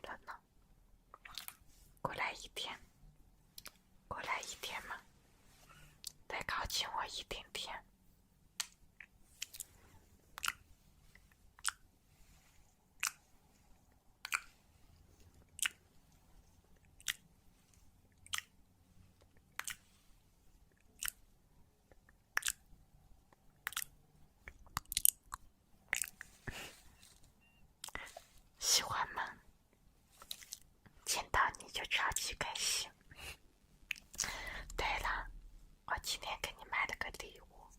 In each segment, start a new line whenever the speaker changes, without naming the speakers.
了呢？过来一点，过来一点嘛，再靠近我一点点。喜欢吗？见到你就超级开心。对了，我今天给你买了个礼物，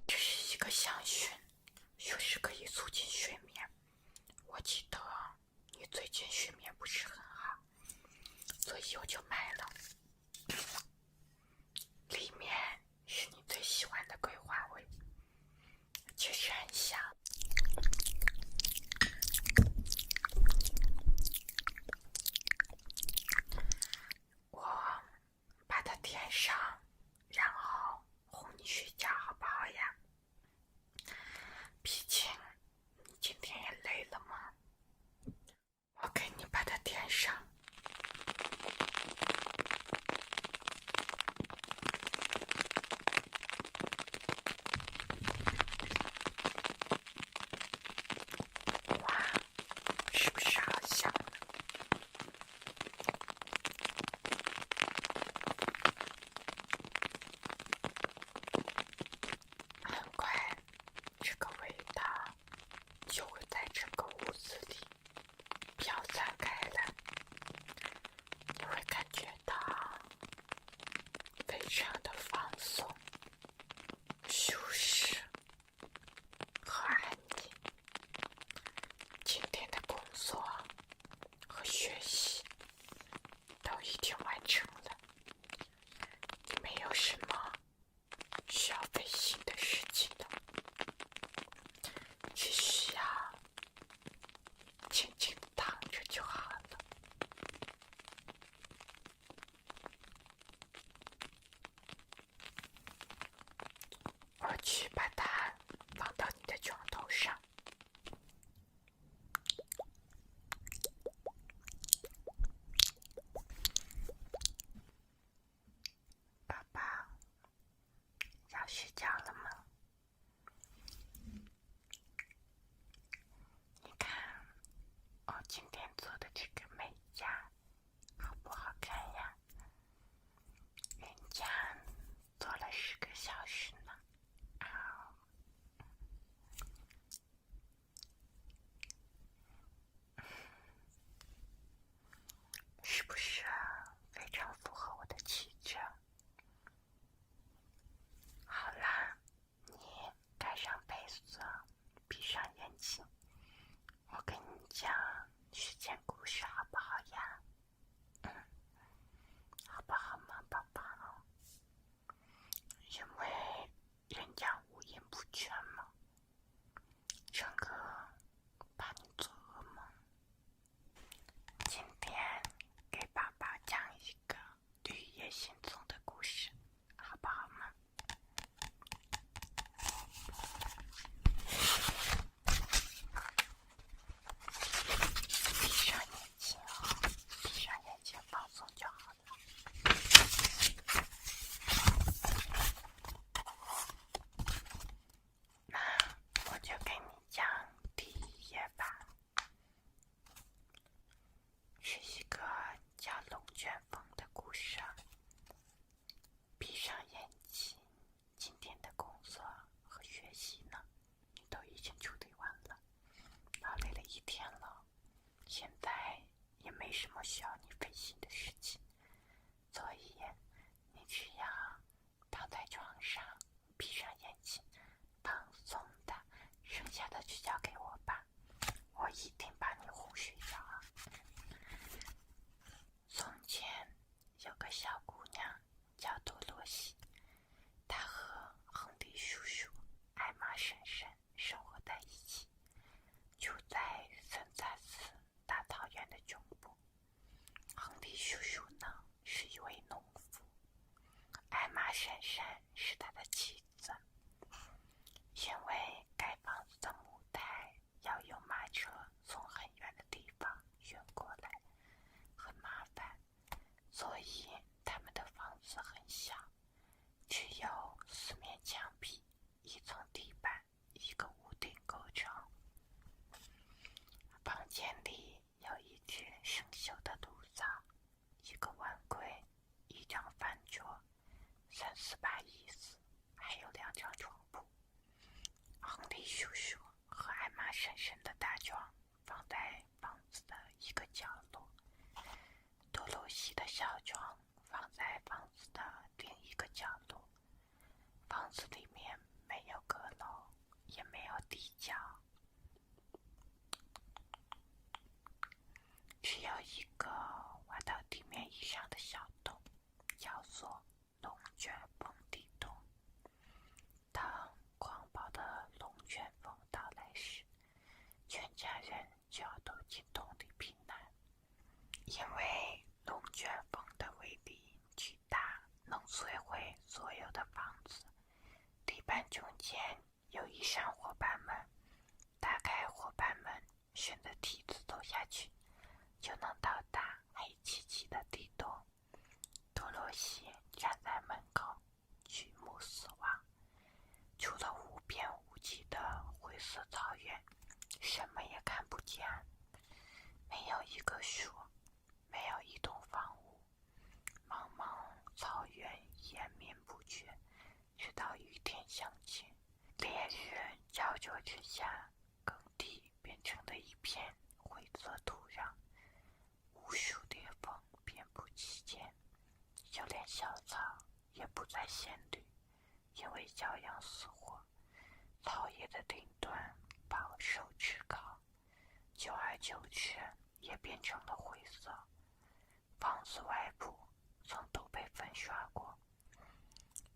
这是一个香薰，说是可以促进睡眠。我记得你最近睡眠不是很好，所以我就买了。里面是你最喜欢的桂花味，确实很香。我把它点上，然后哄你睡觉，好不好呀？毕竟你今天也累了嘛。我给你把它点上。哇，是不是好香？很快，这个味道就会在整个屋子里飘散开来，你会感觉到非常的放松、舒适和安宁。今天的工作和学习都已经完成了，你没有什么需要费心的事情了，只需要静静躺着就好了。我去把它放到你的床头上。宝宝，要睡觉了吗？你看我今天做的这个美甲好不好看呀？人家做了10个小时呢。是不是非常符合我的气质？好啦，你盖上被子，闭上眼睛，我跟你讲睡前故事好不好呀？好不好嘛，宝宝？因为人家五音不全嘛，整个怕你做噩梦。今天给宝宝讲一个绿野仙踪的故事，好不好吗？叔叔和艾玛婶婶的大床放在房子的一个角落，多萝西的小床放在房子的另一个角落。房子里面没有阁楼，也没有地窖，只有一个挖到地面以上的小洞，叫做龙卷风地洞。当狂暴的龙卷风到来时，全家人就要躲进洞里避难，因为龙卷风的威力巨大，能摧毁所有的房子。地板中间有一扇火板门，打开火板门，顺着梯子走下去，就能到达黑漆漆的地洞。多萝西站在门口，举目四望，除了无边无际的灰色草原，什么也看不见。没有一棵树，没有一栋房屋，茫茫草原延绵不绝，直到雨天响起。烈日照灼之下，耕地变成了一片灰色土壤，无数烈风遍布其间，就连小草也不再鲜绿，因为骄阳似火，草叶的顶端饱受炙烤，久而久之也变成了灰色。房子外部曾都被粉刷过，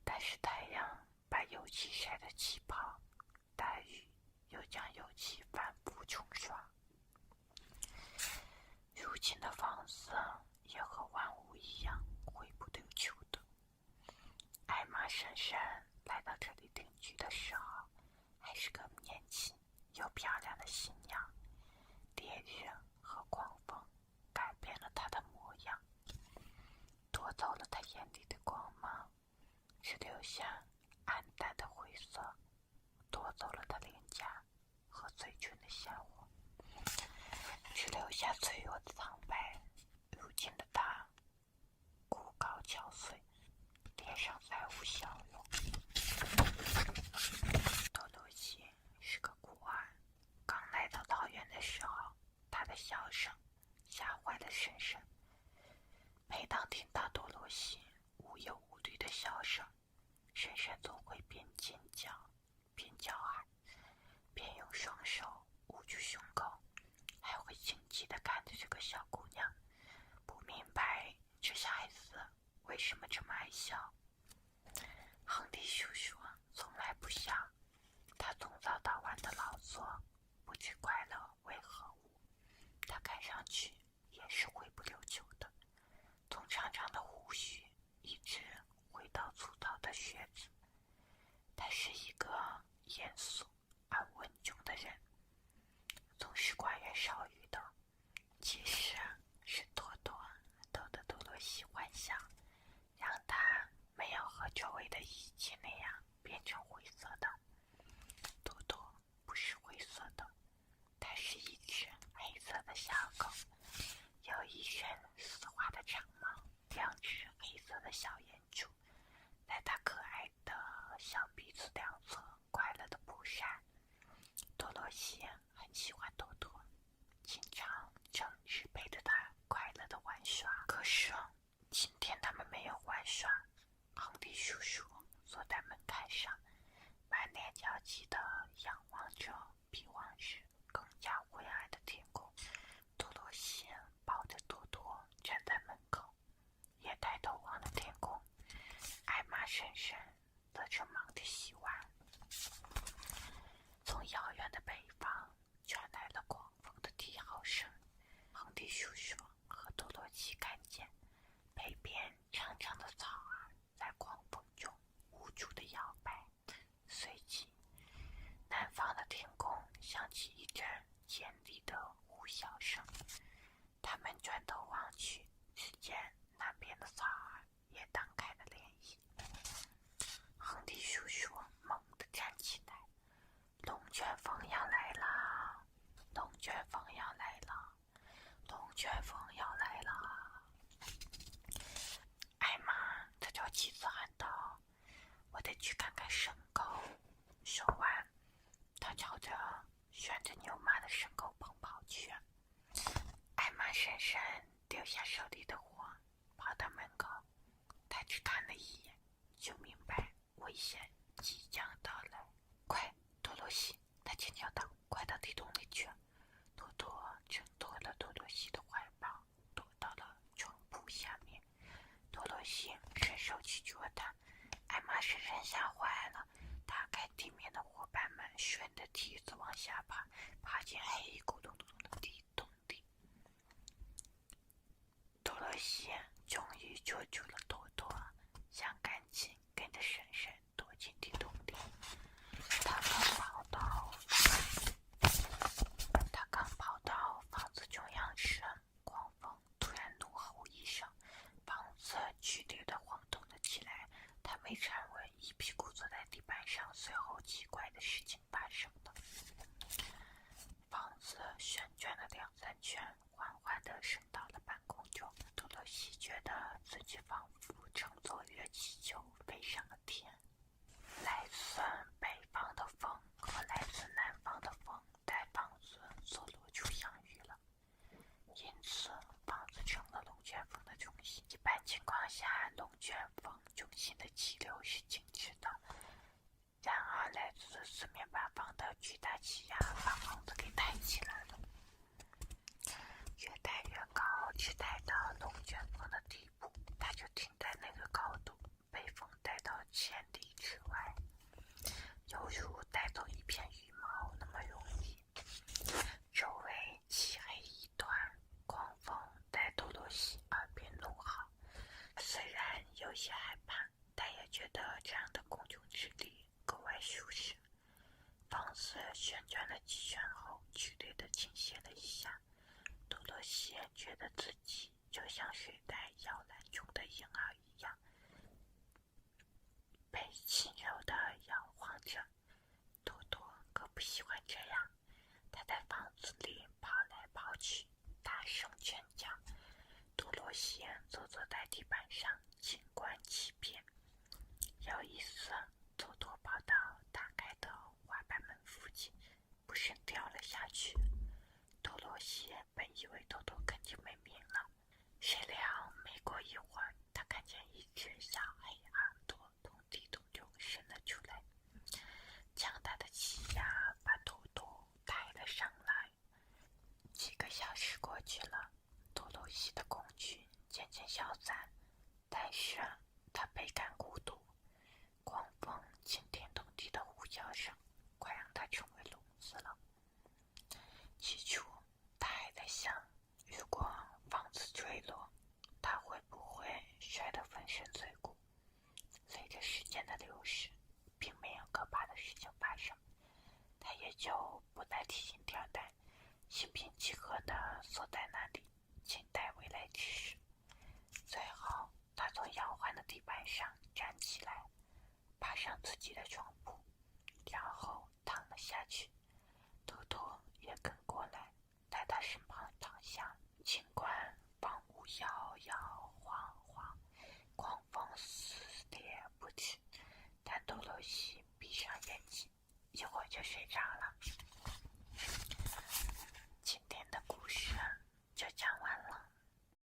但是太阳把油漆晒得起泡，大雨又将油漆反复冲刷。如今的房子也和万物一样灰不溜秋的。艾玛婶婶来到这里定居的时候，还是个年轻又漂亮的新娘。烈日和狂风改变了她的模样，夺走了她眼里的光芒，只留下暗淡的灰色，夺走了她脸颊和嘴唇的鲜活，只留下脆弱的苍白。如今的她骨高憔悴，脸上再无笑容。多萝西是个孤儿，刚来到桃园的时候，她的笑声吓坏了婶婶。每当听到多萝西无忧无虑的笑声，婶婶总会边尖叫边叫喊，边用双手捂住胸口，还会惊奇地看着这个小姑娘，不明白这小孩子为什么这么爱笑。亨利叔叔从来不笑，他从早到晚的劳作，不知快乐为何物。他看上去也是灰不溜秋的，从长长的胡须一直回到粗糙的靴子。他是一个严肃而稳重的人，总是寡言少语的。其实是多多逗得多萝西幻想，让他没有和周围的一切那样变成灰色的。多多不是灰色的，它是一只黑色的小狗，有一身丝滑的长毛，两只黑色的小眼珠在它可爱的小鼻子两侧快乐的扑闪。多萝西很喜欢多多，经常整日陪着它快乐的玩耍。可是今天他们没有玩耍，亨利叔叔坐在门槛上，满脸焦急地仰望着比往日更加灰暗的天空。多萝西抱着多多站在门口，也抬头望了天空。艾玛婶婶则正忙着洗碗。从遥远的北方传来了狂风的低吼声，亨利叔叔和多萝西看见北边长长的草儿在狂风中无助地摇摆，随即南方的天空响起一阵尖利的呼啸声。他们转头望去，只见南边的草儿也荡开了涟漪。亨利叔叔猛地站起来，龙卷风要来了，龙卷风要来了，龙卷风要来了。艾玛他朝妻子喊道：“我得去看看牲口。”说完，他悄地旋着牛马的牲口奔跑去。艾玛深深丢下手里的活，跑到门口。他只看了一眼，就明白危险即将到来。快，多萝西！他尖叫道：“快到地洞里去！”多多挣脱了多萝西的怀抱，躲到了床铺下面。多萝西伸手去捉他，艾玛深深吓坏了。打开地面的伙伴们，顺着梯子往下爬，爬进黑咕咚咚的地洞里。多萝西终于捉住了多多，想赶紧跟着婶婶躲进地洞里。他刚跑到房子中央时，狂风突然怒吼一声，房子剧烈地晃动了起来。他没站稳，一屁股坐在地板上。随后奇怪的事情发生了，房子旋转了2-3圈，缓缓地升到了半空中。多萝西觉得自己仿佛乘坐热气球飞上了天。来自北方的风和来自南方的风在房子所落处相遇了，因此房子成了龙卷风的中心。一般情况下，龙卷风中心的气流是静止的，然而来自四面八方的巨大气压把房子给抬起来了，越抬越高，直抬到龙卷风的底部，它就停在那个高度，被风带到千里之外，犹如带走一片羽毛那么容易。周围漆黑一团，狂风在多萝西耳边怒吼。虽然有些害怕，但也觉得这样的空中之力格外舒适。房子旋转了几圈后，剧烈地倾斜了一下。多萝西觉得自己就像睡在摇篮中的婴儿一样，被轻柔地摇晃着。多多可不喜欢这样，他在房子里跑来跑去，大声拳脚。多萝西坐在地板上，静观其变。有一次，多多跑到打开的滑板门附近，不慎掉了下去。多萝西本以为多多肯定没命了，谁料没过一会儿，他看见一只小黑耳朵从地洞中伸了出来，强大的气压把多多抬了上来。几个小时过去了，多萝西的恐惧渐渐消散，但是他倍感孤独。狂风惊天动地的呼啸声快让他成为聋子了。起初他还在想，如果房子坠落，他会不会摔得粉身碎骨。随着时间的流逝，并没有可怕的事情发生，他也就不再提心吊胆，心平气和地坐在那里，静待未来之事。最后他从摇晃的地板上站起来，爬上自己的床铺，然后躺了下去。